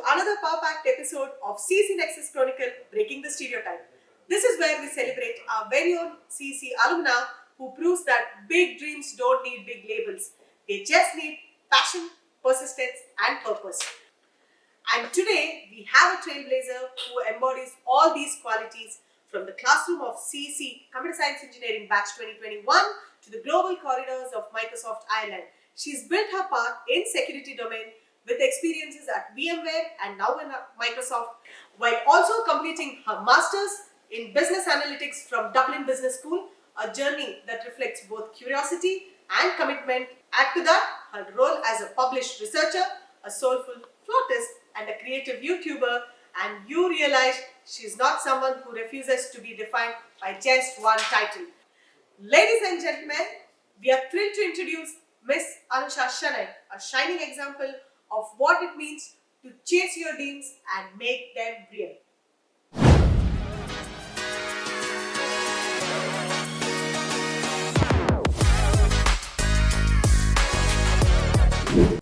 another power-packed episode of CEC Nexus Chronicle, Breaking the Stereotype. This is where we celebrate our very own CEC alumna who proves that big dreams don't need big labels. They just need passion, persistence and purpose. And today, we have a trailblazer who embodies all these qualities from the classroom of CEC Computer Science Engineering Batch 2021 to the global corridors of Microsoft Ireland. She's built her path in security domain with experiences at VMware and now in Microsoft, while also completing her master's in business analytics from Dublin Business School, a journey that reflects both curiosity and commitment. Add to that her role as a published researcher, a soulful flautist, and a creative YouTuber, and you realize she's not someone who refuses to be defined by just one title. Ladies and gentlemen, we are thrilled to introduce Miss Anusha Shenoy, a shining example of what it means to chase your dreams and make them real.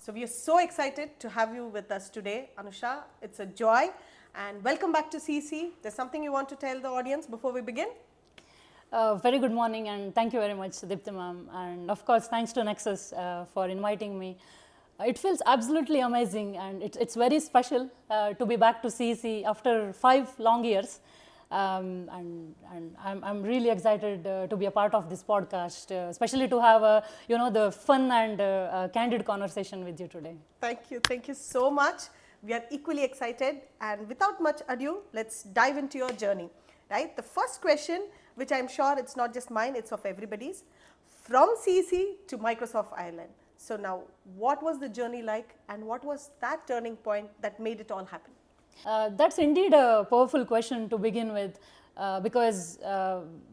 So we are so excited to have you with us today, Anusha. It's a joy and welcome back to CEC. There's something you want to tell the audience before we begin? Very good morning and thank you very much, Deepthi ma'am, and of course thanks to Nexus for inviting me. It feels absolutely amazing and it's very special to be back to CEC after 5 long years. And I'm really excited to be a part of this podcast, especially to have the fun and candid conversation with you today. Thank you so much. We are equally excited, and without much ado, let's dive into your journey. Right, the first question, which I'm sure it's not just mine, it's of everybody's, from CEC to Microsoft Ireland. So now, what was the journey like, and what was that turning point that made it all happen? That's indeed a powerful question to begin with, because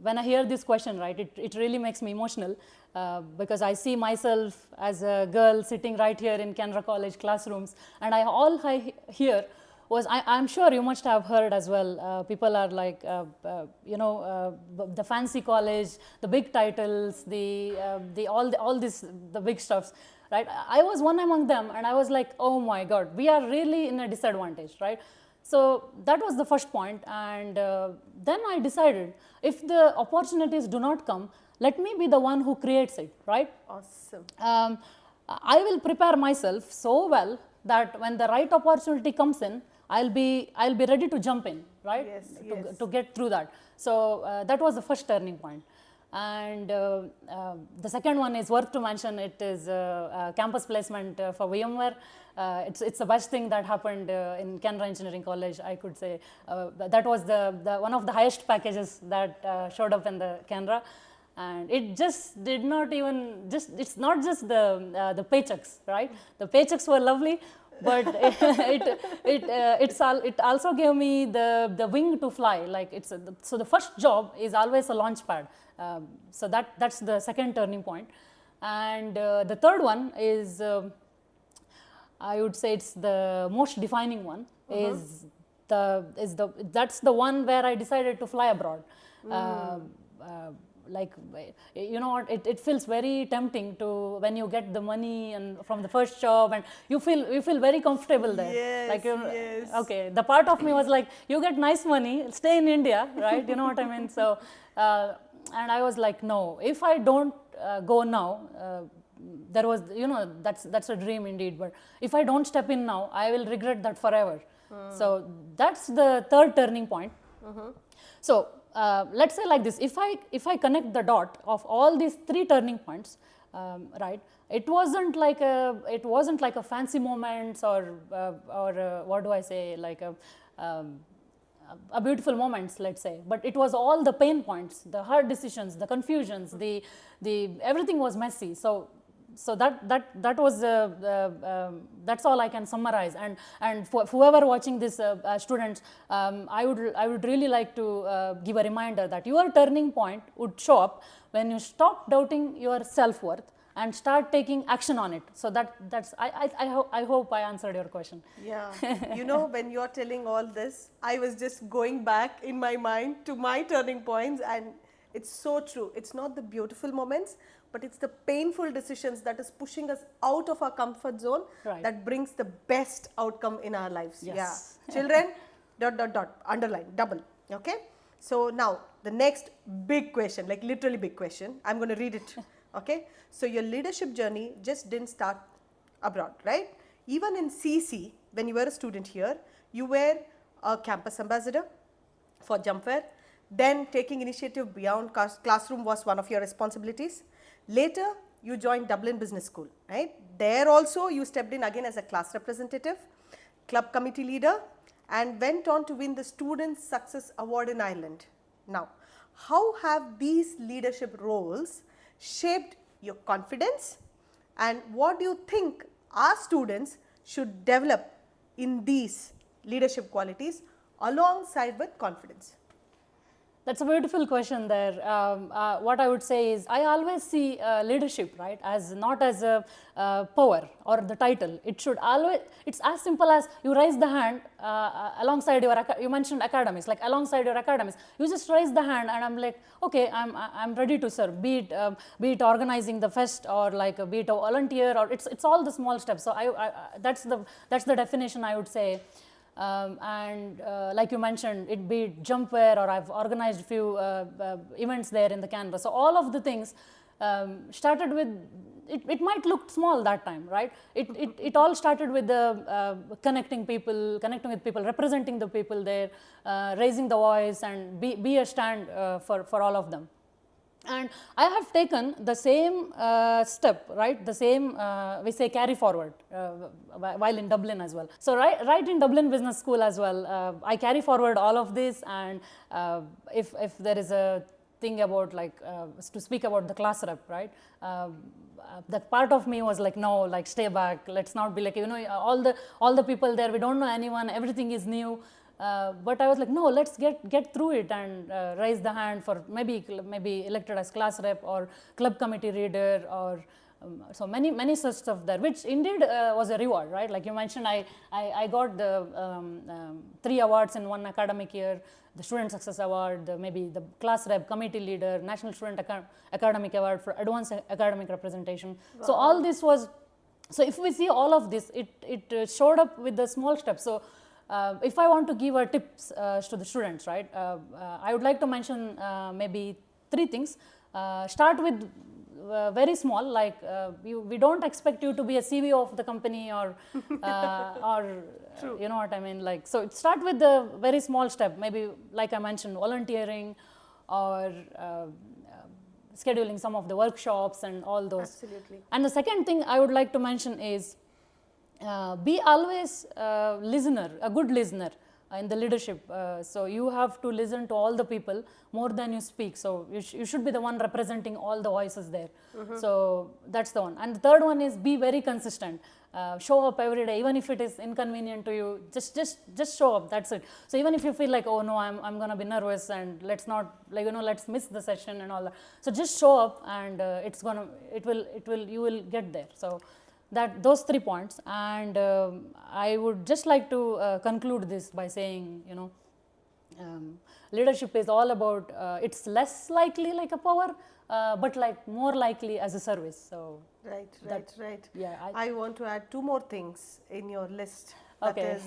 when I hear this question, right, it really makes me emotional, because I see myself as a girl sitting right here in Canara College classrooms, and all I hear was, I'm sure you must have heard as well, people are like, the fancy college, the big titles, all this, the big stuffs. Right? I was one among them and I was like, oh my God, we are really in a disadvantage, right? So that was the first point, and then I decided, if the opportunities do not come, let me be the one who creates it, right? Awesome. I will prepare myself so well that when the right opportunity comes in, I'll be ready to jump in, right? Yes, to get through that. So that was the first turning point. And the second one is worth to mention. It is campus placement for VMware. It's the best thing that happened in Canara Engineering College, I could say. That was the one of the highest packages that showed up in the Canara. And it just did not even, it's not just the paychecks, right? The paychecks were lovely, but it also gave me the wing to fly. Like so the first job is always a launch pad. So that's the second turning point. And the third one is, I would say it's the most defining one, that's the one where I decided to fly abroad. Like, you know what, it feels very tempting to, when you get the money and from the first job, and you feel very comfortable there. Yes, like yes. Okay, the part of me was like, you get nice money, stay in India, right? You know what I mean? So and I was like, no, if I don't go now, there was, that's a dream indeed, but if I don't step in now, I will regret that forever. So that's the third turning point. So let's say like this, if I connect the dot of all these 3 turning points, right, it wasn't like a fancy moments or what do I say, like a beautiful moments, let's say, but it was all the pain points, the hard decisions, the confusions, the everything was messy. So that was that's all I can summarize. And for whoever watching this, students, I would really like to give a reminder that your turning point would show up when you stop doubting your self-worth and start taking action on it. So that's I hope I answered your question. Yeah, when you're telling all this, I was just going back in my mind to my turning points, and it's so true. It's not the beautiful moments, but it's the painful decisions that is pushing us out of our comfort zone Right. that brings the best outcome in our lives. Yes. Yeah. Children, underline, double. Okay. So now the next big question, like literally big question, I'm going to read it. Okay. So your leadership journey just didn't start abroad, right? Even in CEC, when you were a student here, you were a campus ambassador for Jumpware. Then taking initiative beyond classroom was one of your responsibilities. Later, you joined Dublin Business School, right? There also you stepped in again as a class representative, club committee leader, and went on to win the Student Success Award in Ireland. Now, how have these leadership roles shaped your confidence, and what do you think our students should develop in these leadership qualities alongside with confidence? That's a beautiful question there. What I would say is, I always see leadership, right, as not as a power or the title. It should always, it's as simple as you raise the hand alongside your, you mentioned academies, like alongside your academies. You just raise the hand and I'm like, okay, I'm ready to serve, be it organizing the fest or like be it a volunteer, or it's all the small steps. So that's the definition I would say. Like you mentioned, it be it Jumpware, or I've organized a few events there in the Canara. So all of the things started with, it might look small that time, right? It all started with the connecting with people, representing the people there, raising the voice and be a stand for all of them. And I have taken the same step, right, the same, we say carry forward while in Dublin as well. So right in Dublin Business School as well, I carry forward all of this, and if there is a thing about like, to speak about the class rep, right, that part of me was like, no, like stay back, let's not be like, you know, all the people there, we don't know anyone, everything is new. But I was like, no, let's get through it and raise the hand for maybe elected as class rep or club committee leader, or so many such stuff there, which indeed was a reward, right? Like you mentioned, I got the 3 awards in one academic year: the Student Success Award, maybe the class rep, committee leader, National Student Academic Award for advanced academic representation. Wow. So all this was, so if we see all of this, it showed up with the small steps. So if I want to give a tips to the students, right, I would like to mention maybe 3 things. Start with very small, like we don't expect you to be a CEO of the company or you know what I mean, like, so start with the very small step, maybe like I mentioned, volunteering or scheduling some of the workshops and all those. Absolutely. And the second thing I would like to mention is be always a listener, a good listener in the leadership. So you have to listen to all the people more than you speak. So you should be the one representing all the voices there. So that's the one. And the third one is be very consistent. Show up every day, even if it is inconvenient to you. Just show up. That's it. So even if you feel like, oh no, I'm gonna be nervous and let's not, like, you know, let's miss the session and all that. So just show up, and you will get there. So those 3 points, and I would just like to conclude this by saying, you know, leadership is all about, it's less likely like a power, but like more likely as a service. So right. Yeah, I want to add 2 more things in your list. That Okay. is,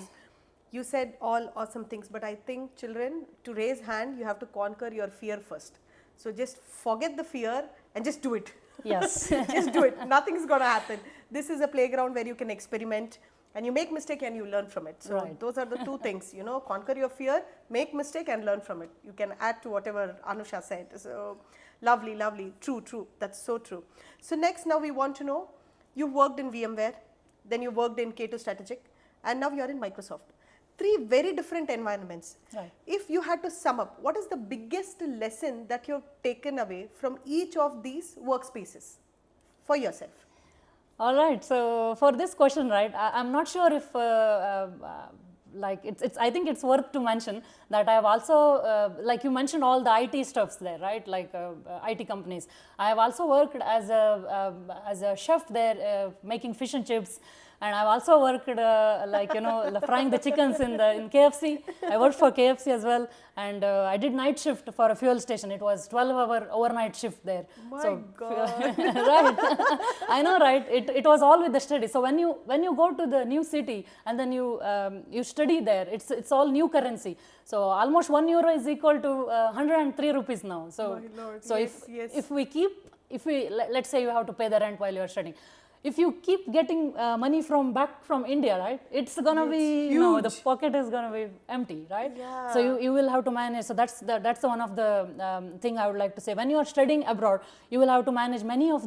you said all awesome things, but I think, children, to raise hand, you have to conquer your fear first. So just forget the fear and just do it. Yes. Just do it. Nothing's going to happen. This is a playground where you can experiment, and you make mistake and you learn from it. So Right. those are the 2 things, you know, conquer your fear, make mistake and learn from it. You can add to whatever Anusha said. So lovely. True. That's so true. So next, now we want to know, you worked in VMware, then you worked in K2 Strategic, and now you're in Microsoft. 3 very different environments. Right. If you had to sum up, what is the biggest lesson that you've taken away from each of these workspaces for yourself? All right. So for this question, right, I'm not sure if like I think it's worth to mention that I have also, like you mentioned, all the IT stuffs there, right? Like IT companies. I have also worked as a chef there, making fish and chips And I've also worked frying the chickens in KFC. I worked for KFC as well, and I did night shift for a fuel station. It was 12-hour overnight shift there. My God. Right. I know, right? It was all with the study. So when you go to the new city and then you study there, it's all new currency. So almost €1 is equal to 103 rupees now. So My Lord. so Yes, if we let's say you have to pay the rent while you're studying. If you keep getting money back from India, right, it's gonna be the pocket is gonna be empty, right? Yeah. So you will have to manage. So that's one of the thing I would like to say. When you are studying abroad, you will have to manage many of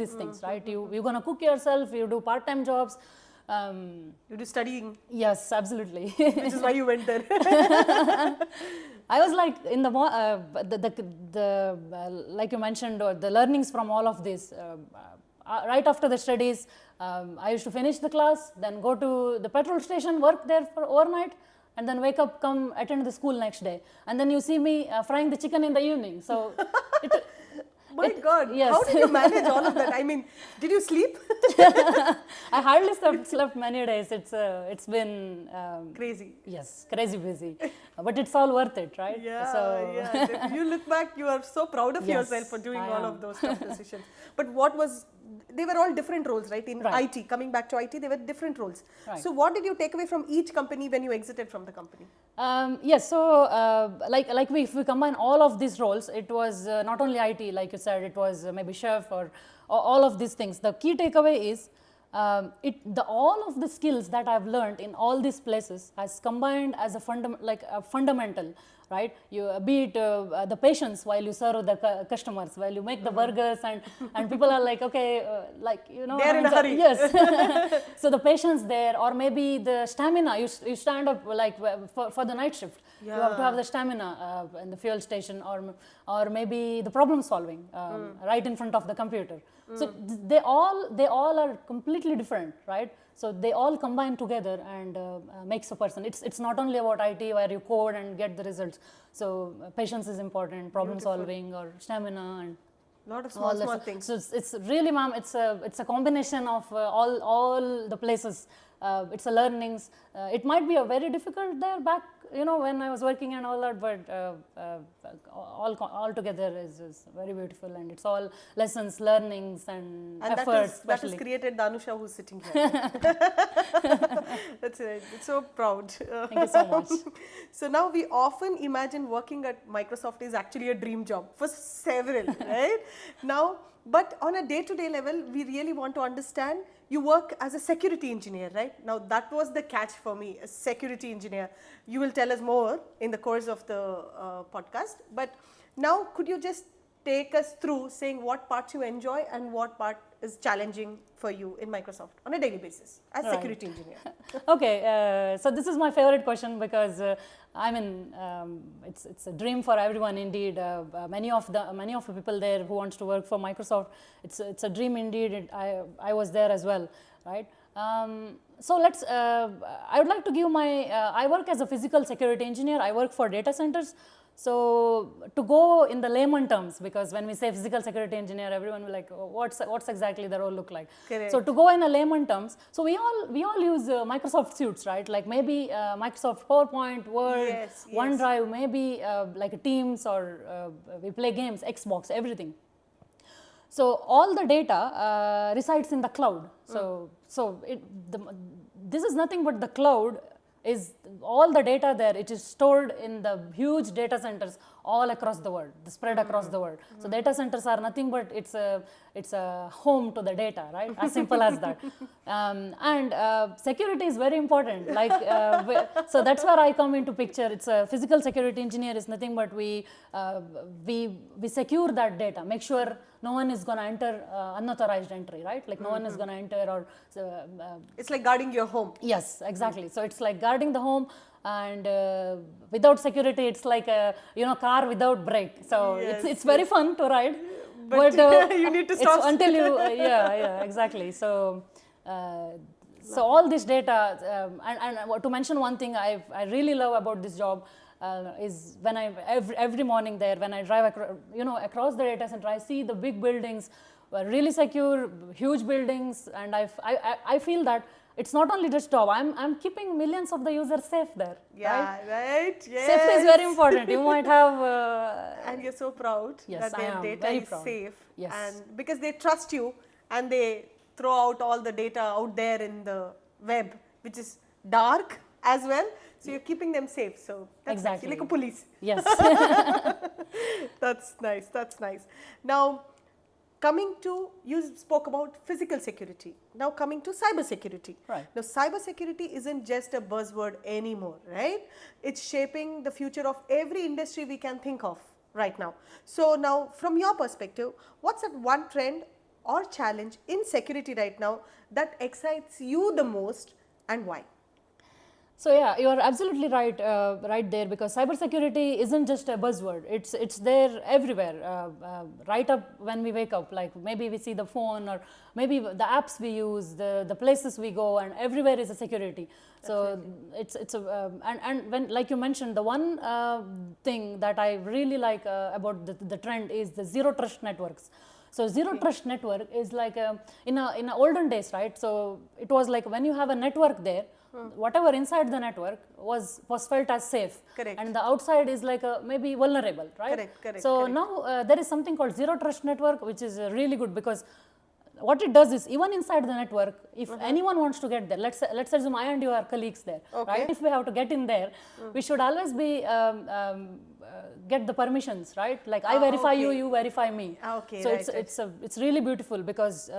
these things, right? You're gonna cook yourself. You do part-time jobs. You do studying. Yes, absolutely. Which is why you went there. I was like in the like you mentioned, the learnings from all of this. Right after the studies, I used to finish the class, then go to the petrol station, work there for overnight, and then wake up, come attend the school next day. And then you see me frying the chicken in the evening. So My God, yes. How did you manage all of that? I mean, did you sleep? I hardly slept many days. It's been Crazy. Yes, crazy busy, but it's all worth it, right? Yeah, So yeah. You look back, you are so proud of Yes, yourself for doing I all am. of those tough decisions. But they were all different roles, right? In Right. IT, coming back to IT, they were different roles. Right. So what did you take away from each company when you exited from the company? Yes, so if we combine all of these roles, it was not only IT, like you said, it was maybe chef or all of these things. The key takeaway is all of the skills that I've learned in all these places has combined as a fundamental, right? You be it the patience while you serve the customers, while you make the burgers, and people are like, okay, They're in a hurry. Yes. So the patience there, or maybe the stamina. You stand up like for the night shift. You have to have the stamina in the fuel station, or maybe the problem solving right in front of the computer. So they all are completely different, right? So they all combine together and makes a person. It's not only about IT where you code and get the results. So patience is important, problem solving or stamina and Lot of small things. So it's really, ma'am, it's a combination of all the places. It's a learnings. It might be a very difficult there back, when I was working and all that, but all together is very beautiful, and it's all lessons, learnings, and efforts. That has created the Anusha who's sitting here. That's right. It's so proud. Thank you so much. So now we often imagine working at Microsoft is actually a dream job for several, right? Now, but on a day-to-day level, we really want to understand you work as a security engineer, right? Now, that was the catch for me, a security engineer. You will tell us more in the course of the podcast. But now, could you just take us through saying what parts you enjoy and what part is challenging for you in Microsoft on a daily basis as security engineer? Okay, so this is my favorite question because it's a dream for everyone indeed. Many of the people there who wants to work for Microsoft, it's a dream indeed. I was there as well, right? So I would like to give I work as a physical security engineer. I work for data centers. So to go in the layman terms, because when we say physical security engineer, everyone will like, oh, what's exactly the role look like? Correct. So to go in a layman terms, so we all use Microsoft suites, right? Like maybe Microsoft PowerPoint, Word, Yes. OneDrive, maybe like Teams, or we play games, Xbox, everything. So all the data resides in the cloud. This is nothing but the cloud is all the data there. It is stored in the huge data centers all across the world, spread across the world. So data centers are nothing but it's a home to the data, right? As simple as that. And security is very important. Like so that's where I come into picture. It's a physical security engineer is nothing but we secure that data, make sure no one is going to enter unauthorized entry, right? Like no one is going to enter or. It's like guarding your home. Yes, exactly. So it's like guarding the home, and without security, it's like a car without brake. So it's very fun to ride, but you need to stop until you yeah, exactly. So all this data and to mention one thing I really love about this job. Is when every morning there, when I drive across the data center, I see the big buildings really secure, huge buildings, and I feel that it's not only just job. I'm keeping millions of the users safe there. Yeah, right? Yes. Safety is very important. You might have. And you're so proud Yes, that I their am data very is proud. safe. Yes. And because they trust you and they throw out all the data out there in the web, which is dark as well. So you're keeping them safe. So that's nice. Exactly. You're like a police. Yes. That's nice. That's nice. Now, coming to, you spoke about physical security. Now coming to cybersecurity. Right. Now cybersecurity isn't just a buzzword anymore, right? It's shaping the future of every industry we can think of right now. So now from your perspective, what's that one trend or challenge in security right now that excites you the most and why? So yeah, you are absolutely right, right there, because cybersecurity isn't just a buzzword. It's there everywhere. Right up when we wake up, like maybe we see the phone, or maybe the apps we use, the places we go, and everywhere is a security. So it's a and when, like you mentioned, the one thing that I really like about the trend is the zero trust networks. So zero trust network is like in olden days, right? So it was like when you have a network there, whatever inside the network was felt as safe. Correct. And the outside is like maybe vulnerable, right? Correct. So now there is something called zero trust network, which is really good, because what it does is, even inside the network, if anyone wants to get there, let's assume I and you are colleagues there, right? If we have to get in there, we should always be get the permissions, right? Like I verify you, you verify me. Okay, so right, it's really beautiful, because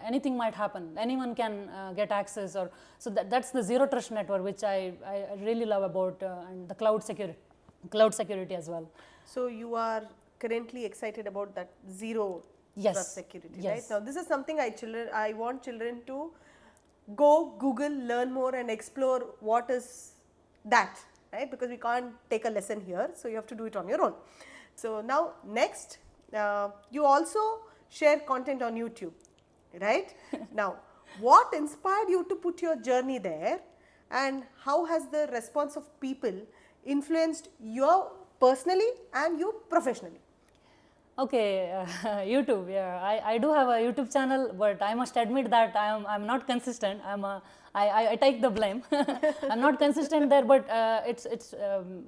anything might happen. Anyone can get access, or so that's the zero trust network, which I really love about and the cloud security as well. So you are currently excited about that zero trust security, Yes. right? Now this is something I want children to go Google, learn more and explore what is that, right? Because we can't take a lesson here, so you have to do it on your own. So now next, you also share content on YouTube, right? Now, what inspired you to put your journey there, and how has the response of people influenced you personally and you professionally? Okay, YouTube. Yeah, I do have a YouTube channel, but I must admit that I'm not consistent. I take the blame. I'm not consistent there, but it's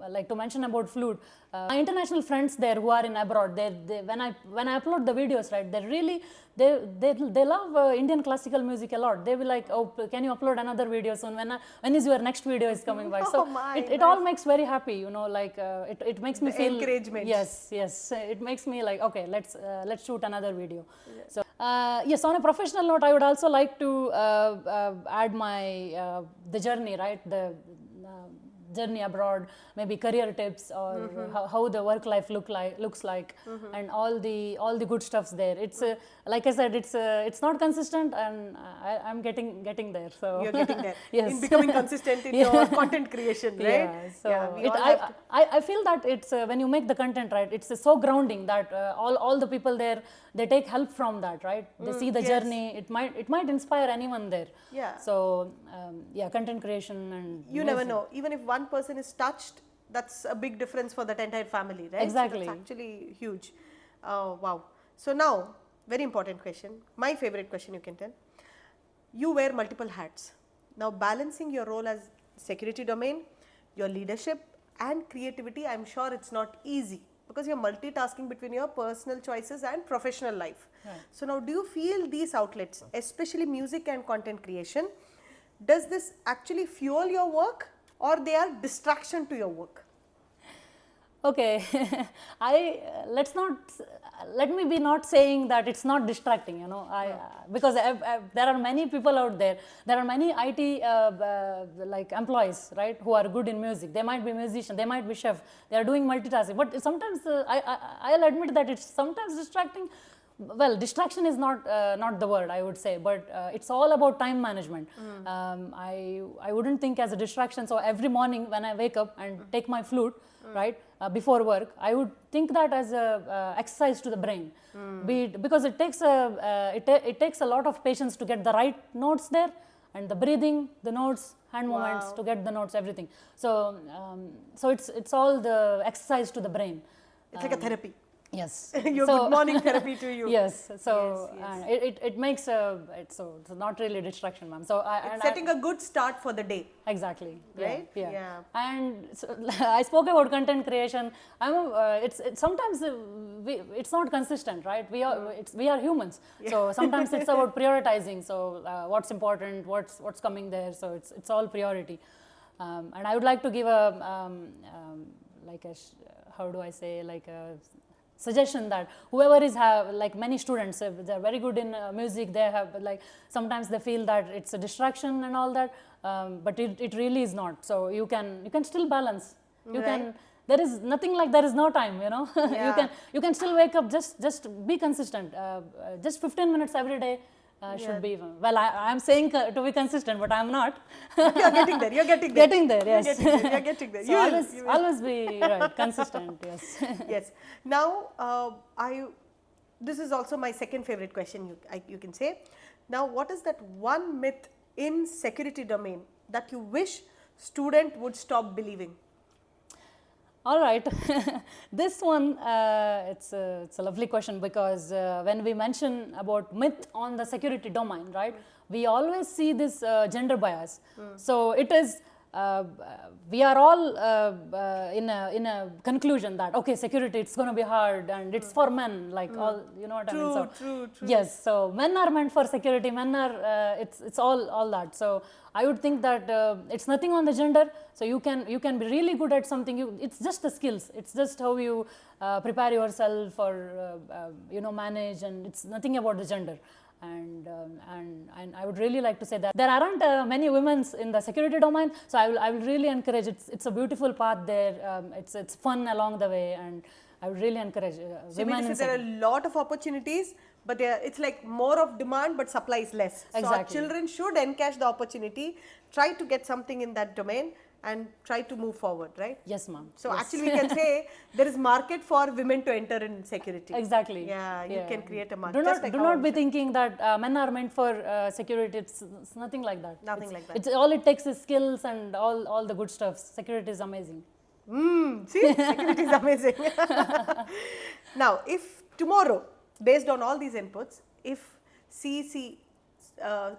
like, to mention about flute. My international friends there who are in abroad, when I upload the videos, right, they really they love Indian classical music a lot. They will like, oh, can you upload another video soon? When is your next video is coming by? So it all makes very happy, you know, like it makes me feel encouragement. Yes, it makes me like, okay, let's shoot another video. Yeah. So yes, on a professional note, I would also like to add my the journey, right? The journey abroad, maybe career tips, or how the work life looks like, and all the good stuffs there. It's like I said, it's not consistent, and I'm getting there. So you're getting there. Yes. In becoming consistent in your content creation, right? Yeah. So I feel that it's when you make the content, right, it's so grounding that all the people there, they take help from that, right? They see the journey. It might inspire anyone there. Yeah. So yeah, content creation, and you never know. Even if one person is touched, that's a big difference for that entire family, right? Exactly. So that's actually huge. Wow. So now, very important question. My favorite question, you can tell. You wear multiple hats. Now, balancing your role as security domain, your leadership and creativity, I'm sure it's not easy, because you're multitasking between your personal choices and professional life. Right. So now, do you feel these outlets, especially music and content creation, does this actually fuel your work, or they are distraction to your work? Okay, let me be not saying that it's not distracting, you know, because there are many people out there. There are many IT like employees, right, who are good in music. They might be musicians, they might be chef. They are doing multitasking, but sometimes I'll admit that it's sometimes distracting. Well, distraction is not the word, I would say, but it's all about time management. I wouldn't think as a distraction. So every morning when I wake up and take my flute, right, before work, I would think that as a exercise to the brain, because it takes a lot of patience to get the right notes there, and the breathing, the notes, hand movements to get the notes, everything. So so it's all the exercise to the brain. It's like a therapy. Yes. Your good morning therapy to you. Yes. So Yes, it makes it's not really a distraction, ma'am. So It's setting a good start for the day. exactly. Right? Yeah. Yeah. And so, I spoke about content creation. It's sometimes it's not consistent, right? We are humans. So sometimes it's about prioritizing. So what's important, what's coming there. So it's all priority. And I would like to give like a how do I say, like a suggestion that whoever is like many students, if they're very good in music, they have like sometimes they feel that it's a distraction and all that, but it really is not. So you can still balance. You can. There is nothing like there is no time. Yeah. you can still wake up. Just be consistent. Just 15 minutes every day. Should be well. I'm saying to be consistent, but I'm not. You're getting there. You're getting there. Getting there, yes. You're getting there. So always be right, consistent. Yes. Yes. Now, this is also my second favorite question. You can say. Now, what is that one myth in security domain that you wish student would stop believing? All right, this one it's a lovely question, because when we mention about myth on the security domain, right, we always see this gender bias. So it is we are all in a conclusion that okay, security, it's going to be hard and it's for men, like all, you know what I mean. So True. yes, so men are meant for security. Men are it's all that. So I would think that it's nothing on the gender. So you can be really good at something. It's just the skills. It's just how you prepare yourself or manage, and it's nothing about the gender. And I would really like to say that there aren't many women in the security domain. So I will really encourage. It's a beautiful path there. It's fun along the way, and I would really encourage women. So there are a lot of opportunities, but it's like more of demand, but supply is less. Exactly. So our children should encash the opportunity, try to get something in that domain, and try to move forward, right? Yes, ma'am. So yes. actually we can say there is market for women to enter in security. Exactly. Yeah, you can create a market. Do not be thinking that men are meant for security. It's nothing like that. Nothing like that. It's all it takes is skills and all the good stuff. Security is amazing. See, security is amazing. Now, if tomorrow, based on all these inputs, if CEC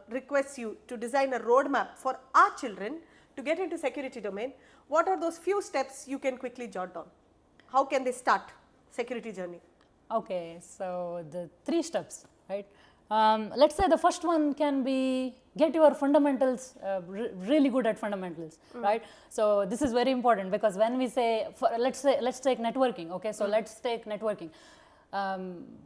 requests you to design a roadmap for our children to get into security domain, what are those few steps you can quickly jot down? How can they start security journey? Okay, so the 3 steps, right? Let's say the first one can be get your fundamentals really good at fundamentals, right? So this is very important, because when we say, let's take networking, okay? So let's take networking.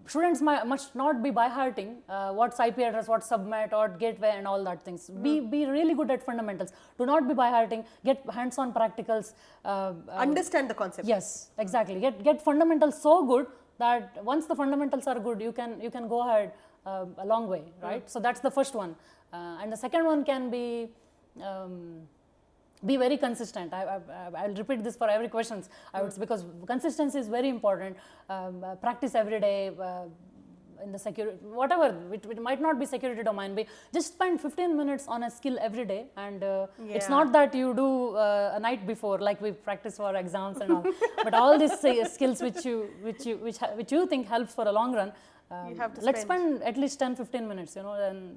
Students must not be by hearting what's IP address, what's subnet, or gateway, and all that things. Be really good at fundamentals. Do not be by hearting. Get hands-on practicals. Understand the concept. Yes, exactly. Get fundamentals so good that once the fundamentals are good, you can go ahead a long way, right? So that's the first one, and the second one can be very consistent. I'll repeat this for every questions. Because consistency is very important. Practice every day in the security, whatever, it might not be security domain, just spend 15 minutes on a skill every day, and it's not that you do a night before, like we practice for exams and all, but all these skills which you think helps for a long run, you have to let's spend at least 10-15 minutes,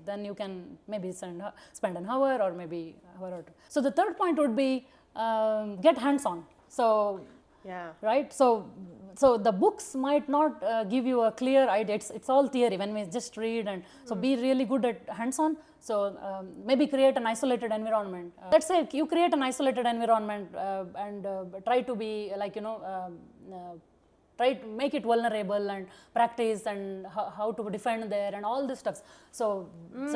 then you can maybe spend an hour or maybe hour or two. So the third point would be get hands-on. So right, so the books might not give you a clear idea. It's all theory when we just read, and so be really good at hands-on. So maybe create an isolated environment. Let's say you create an isolated environment and try to be like try to make it vulnerable and practice and how to defend there and all this stuff. So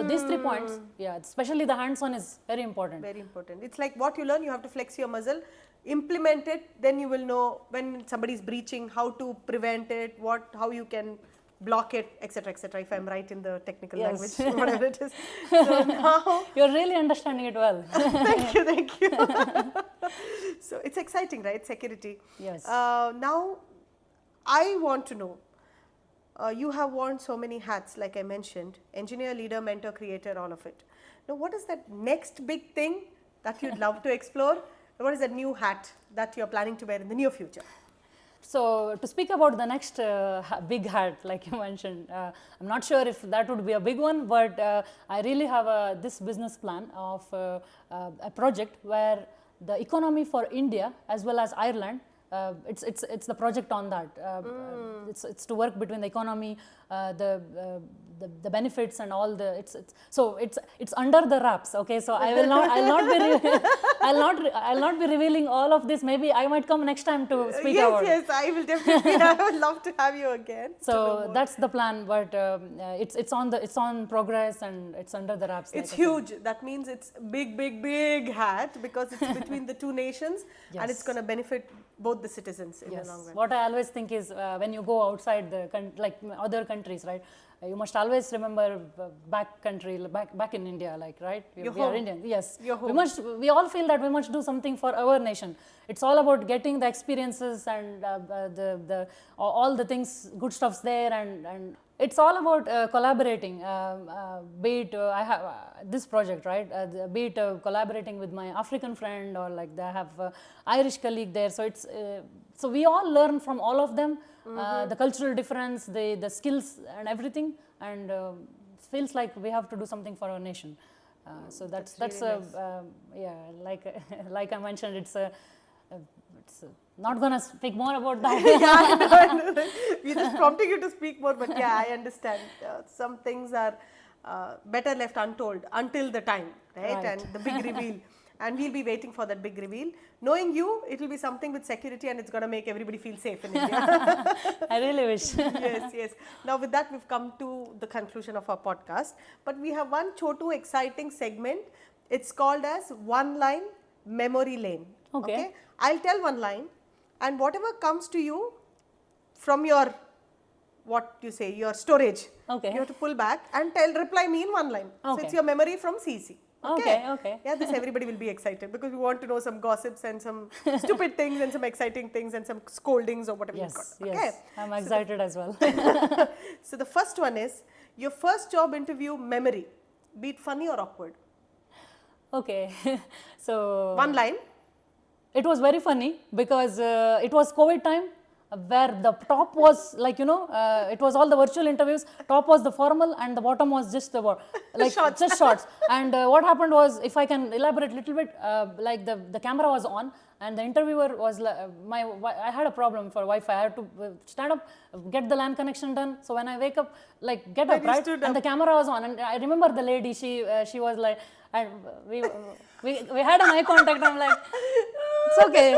these 3 points, especially the hands-on is very important. Very important. It's like what you learn, you have to flex your muscle, implement it, then you will know when somebody is breaching, how to prevent it, how you can block it, etc., if I'm right in the technical language, whatever it is. So now you're really understanding it well. Thank you. So it's exciting, right? Security. Yes. Now I want to know, you have worn so many hats, like I mentioned, engineer, leader, mentor, creator, all of it. Now what is that next big thing that you'd love to explore? What is that new hat that you're planning to wear in the near future? So to speak about the next big hat, like you mentioned, I'm not sure if that would be a big one, but I really have this business plan of a project where the economy for India as well as Ireland, it's the project on that. It's to work between the economy, the benefits and all the it's under the wraps. Okay, so I'll not be revealing all of this. Maybe I might come next time to speak about it. Yes, I will definitely. I would love to have you again. So that's the plan, but it's on progress and it's under the wraps. It's huge. That means it's big hat because it's between the two nations, and it's going to benefit both the citizens in the long run. What I always think is when you go outside like other countries, right? You must always remember back in India, like, right? We are Indian. Yes. We all feel that we must do something for our nation. It's all about getting the experiences and all the things, good stuffs there, and it's all about collaborating. Be it I have this project, right? Be it collaborating with my African friend, or like I have Irish colleague there. So it's so we all learn from all of them. The cultural difference, the skills and everything, and it feels like we have to do something for our nation. So that's really nice. Yeah, like I mentioned, it's not gonna speak more about that. Yeah, we're just prompting you to speak more, but yeah, I understand. Some things are better left untold until the time, right? And the big reveal. And we'll be waiting for that big reveal. Knowing you, it will be something with security, and it's going to make everybody feel safe in India. I really wish. Yes. Now with that, we've come to the conclusion of our podcast. But we have one chotu exciting segment. It's called as One Line Memory Lane. Okay. I'll tell one line, and whatever comes to you from your, your storage, you have to pull back and reply me in one line. So it's your memory from CEC. Okay. Yeah, this everybody will be excited because we want to know some gossips and some stupid things and some exciting things and some scoldings or whatever you've got. Okay. Yes, I'm excited as well. So the first one is your first job interview memory, be it funny or awkward. Okay, so one line. It was very funny because it was COVID time, where the top was like, it was all the virtual interviews. Top was the formal and the bottom was just the shorts. Just shorts. And what happened was, if I can elaborate a little bit, like the camera was on and the interviewer was I had a problem for Wi-Fi. I had to stand up, get the LAN connection done. So when I wake up, like get up, right? And the camera was on. And I remember the lady. She was like, and we had an eye contact. I'm like, it's okay.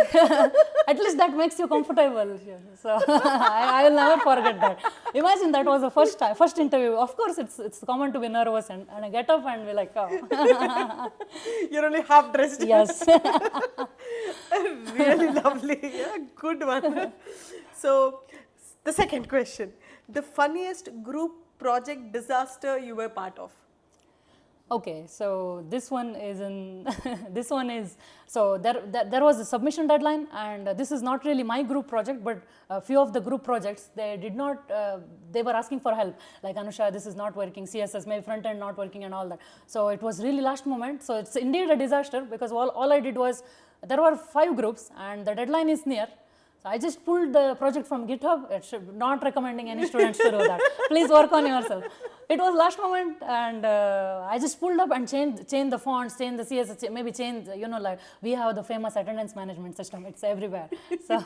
At least that makes you comfortable. So I will never forget that. Imagine that was the first interview. Of course, it's common to be nervous, and I get up and be like, oh. You're only half dressed. Yes. Really lovely. Yeah, good one. So the second question: the funniest group project disaster you were part of. Okay, so this one is so there was a submission deadline, and this is not really my group project, but a few of the group projects, they did not, they were asking for help, like, Anusha, this is not working, CSS, maybe front end not working and all that. So it was really last moment, so it's indeed a disaster, because all I did was, there were 5 groups and the deadline is near. So I just pulled the project from GitHub. Not recommending any students to do that. Please work on yourself. It was last moment, and I just pulled up and changed the fonts, changed the CSS, maybe change, like we have the famous attendance management system. It's everywhere. So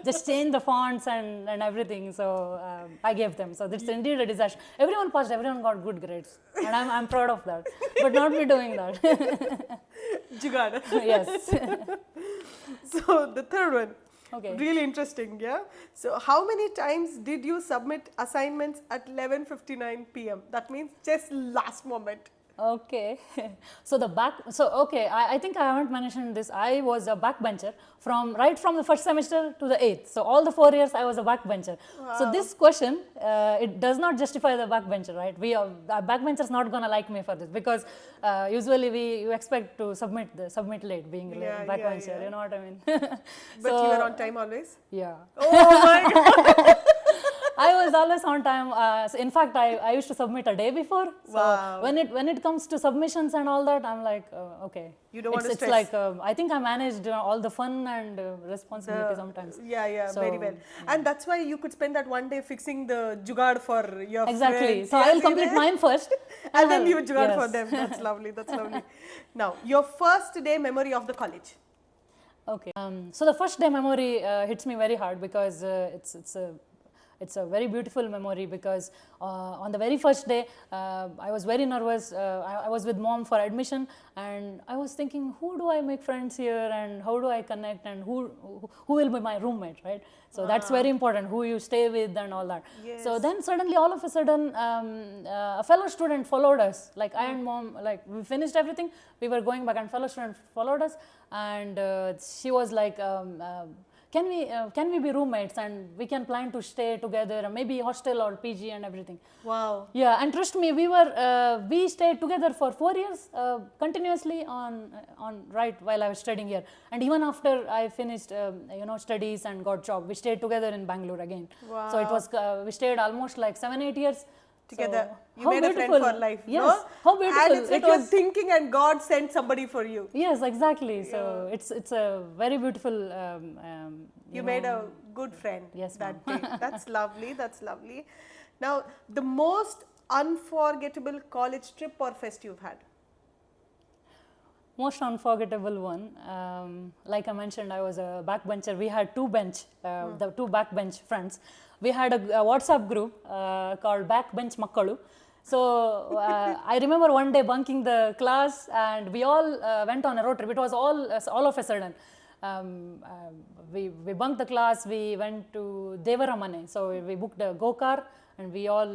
just change the fonts and everything. So I gave them. So it's indeed a disaster. Everyone passed. Everyone got good grades, and I'm proud of that. But not me doing that. Jugada. Yes. So the third one. Okay. Really interesting, yeah. So how many times did you submit assignments at 11:59 p.m.? That means just last moment. Okay. So I think I haven't mentioned this. I was a backbencher right from the first semester to the 8th. So all the 4 years I was a backbencher. Wow. So this question, it does not justify the backbencher, right? Backbenchers not gonna like me for this, because usually you expect to submit late, being backbencher. Yeah. You know what I mean? But you were on time always. Yeah. Oh my God. I was always on time. So in fact, I used to submit a day before. So Wow. when it comes to submissions and all that, I'm like, okay. You don't want to It's stress. like I think I managed all the fun and responsibility sometimes. Yeah, So, very well. And that's why you could spend that one day fixing the jugaad for your Exactly. friends. So I'll complete mine first, And then you jugaad for yes. them. That's lovely. That's lovely. Now, your first day memory of the college. Okay. So the first day memory hits me very hard because it's a very beautiful memory because on the very first day I was very nervous. I was with mom for admission and I was thinking, who do I make friends here and how do I connect and who will be my roommate, right? So that's very important, who you stay with and all that. Yes. So then suddenly all of a sudden a fellow student followed us, like I and mom, like we finished everything, we were going back and fellow student followed us and she was like, can we be roommates and we can plan to stay together, maybe hostel or PG and everything. Wow. Yeah, and trust me, we stayed together for 4 years continuously on right while I was studying here, and even after I finished studies and got job, we stayed together in Bangalore again. Wow. So it was we stayed almost like 7-8 years Together. So, You made a friend for life. Yes, no? how beautiful. And it's like you're thinking and God sent somebody for you. Yes, exactly. So it's a very beautiful. You made a good friend Yes, that day. That's lovely. That's lovely. Now, the most unforgettable college trip or fest you've had? Most unforgettable one, like I mentioned, I was a backbencher. We had the two backbench friends. We had a WhatsApp group called Backbench Makkalu. So I remember one day bunking the class, and we all went on a road trip. It was all of a sudden. We bunked the class. We went to Devaramane. So we booked a go-car, and we all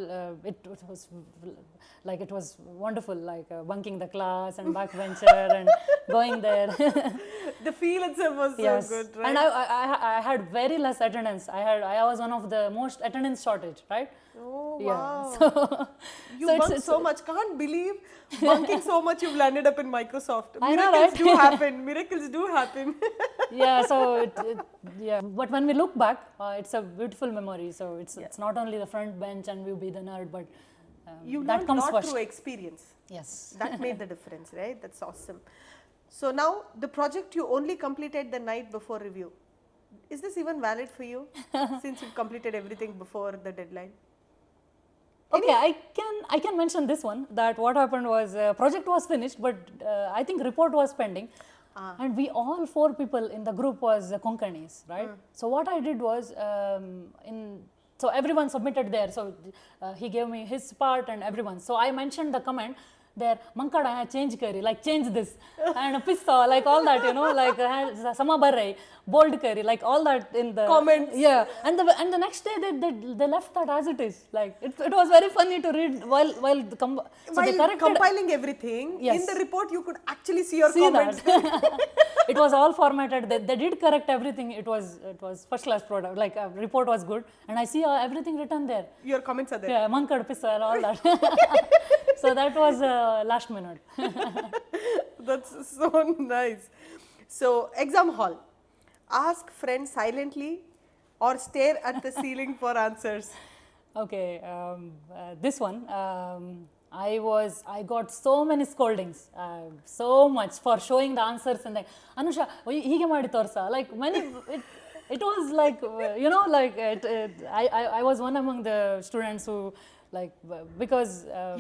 it was wonderful, like bunking the class and backbencher and going there. The feel itself was Yes. so good, right? And I had very less attendance. I was one of the most attendance shortage, right? Oh, Yeah. wow. So You so bunked so much. Can't believe bunking so much you've landed up in Microsoft. I know, Miracles right? do happen. Miracles do happen. yeah. So yeah. But when we look back, it's a beautiful memory. So it's not only the front bench and we'll be the nerd, but You that learned comes lot first. through experience. Yes. That made the difference, right? That's awesome. So now the project you only completed the night before review. Is this even valid for you since you've completed everything before the deadline? Okay, I can mention this one, that what happened was project was finished, but I think report was pending. And we all 4 people in the group was Konkanis, right? So what I did was so everyone submitted there. So he gave me his part and everyone. So I mentioned the comment there, Mankada change kari, like change this, and pissa, like all that, like sama barrai, bold kari, like all that in the Comments. Yeah, and the next day they left that as it is. Like it was very funny to read while so they While corrected. compiling everything, Yes. in the report you could actually see your See comments. that. It was all formatted. They did correct everything. It was first class product. Like report was good, and I see everything written there. Your comments are there. Yeah, mankad pissa, all that. So that was last minute. That's so nice. So, exam hall. Ask friends silently or stare at the ceiling for answers. Okay, this one. I got so many scoldings, so much for showing the answers and like, Anusha, hige ಮಾಡಿ ತೋರ್ಸ, like many, it was like, I was one among the students who, like, because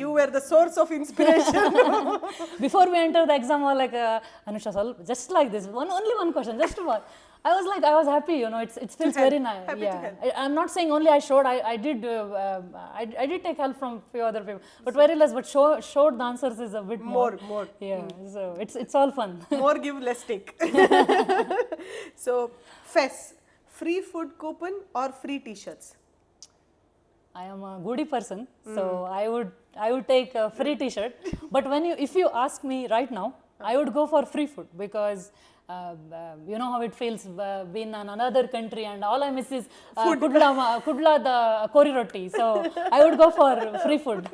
You were the source of inspiration. before we entered the exam, I was like, Anusha, just like this, only one question, just one. I was happy, it feels help, very nice. happy to Yeah, help. I'm not saying only I showed. I did take help from few other people, but very less. But showed the answers is a bit more. More. Yeah, so it's all fun. More give, less take. So, FES, free food coupon or free t-shirts? I am a goodie person, so I would take a free T-shirt. But if you ask me right now, I would go for free food because you know how it feels being in another country and all I miss is kudla the kori roti. So I would go for free food.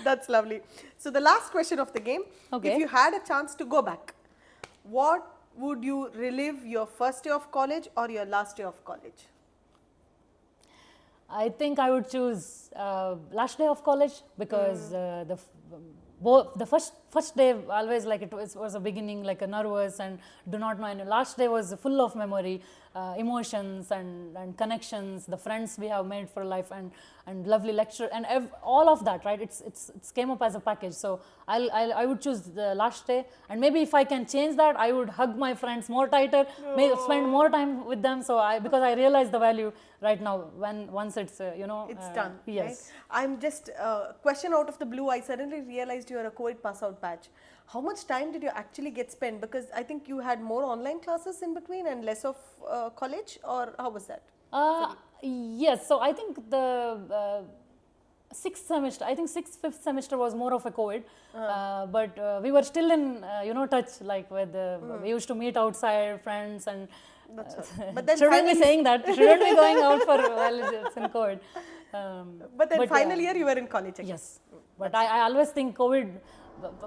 That's lovely. So the last question of the game. Okay. If you had a chance to go back, what would you relive, your first day of college or your last day of college? I think I would choose last day of college because the first day always like it was a beginning like a nervous and do not know, and last day was full of memory, emotions and connections, the friends we have made for life, and lovely lecture and all of that, right? It's came up as a package. So I would choose the last day, and maybe if I can change that, I would hug my friends more tighter, spend more time with them. So because I realize the value right now once it's It's done. yes. Right? I'm just question out of the blue. I suddenly realized you are a COVID pass out batch. How much time did you actually get spent? Because I think you had more online classes in between and less of college, or how was that? Yes, so I think the sixth semester, I think fifth semester was more of a COVID, but we were still in touch, like with we used to meet outside friends and. That's all. But then Shouldn't be finally, saying that. Shouldn't be going out for while it's in COVID. but then final year you were in college again. Yes, but I always think COVID.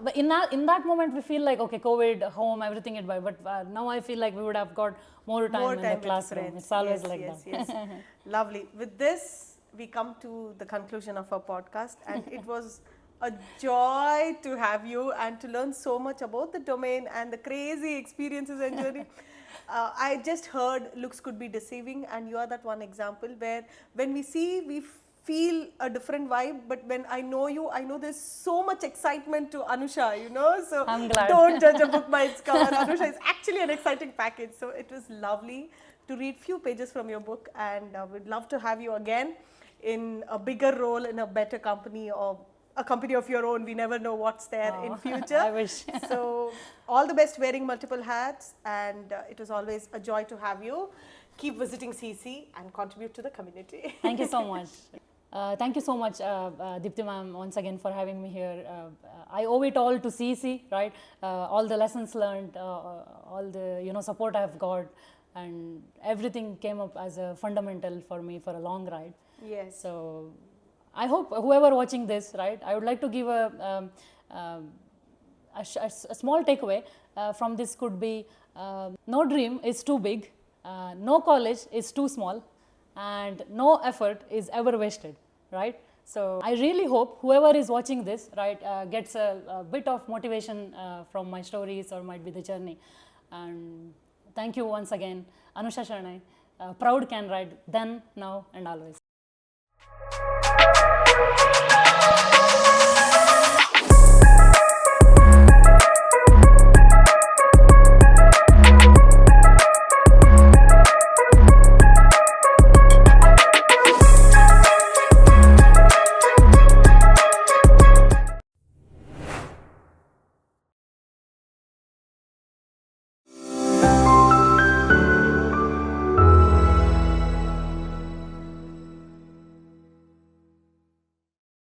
But in that moment we feel like okay, COVID, home, everything it by. But now I feel like we would have got more time in the with classroom. friends. It's always Yes, like yes, that. Yes. Lovely. With this, we come to the conclusion of our podcast, and it was a joy to have you and to learn so much about the domain and the crazy experiences and journey. I just heard looks could be deceiving, and you are that one example where when we see, we feel a different vibe, but when I know you, I know there's so much excitement to Anusha, so I'm glad. don't judge a book by its cover. Anusha is actually an exciting package, so it was lovely to read few pages from your book, and we'd love to have you again in a bigger role in a better company or a company of your own. We never know what's there in future. I wish. So all the best wearing multiple hats, and it was always a joy to have you. Keep visiting CEC and contribute to the community. Thank you so much. Thank you so much, Deepti ma'am, once again for having me here. I owe it all to CEC, right? All the lessons learned, all the support I've got, and everything came up as a fundamental for me for a long ride. Yes. So I hope whoever watching this, right, I would like to give a small takeaway from this could be no dream is too big, no college is too small, and no effort is ever wasted, right? So I really hope whoever is watching this, right, gets a bit of motivation from my stories or might be the journey. And thank you once again, Anusha Shenoy, proud Canara, then, now, and always.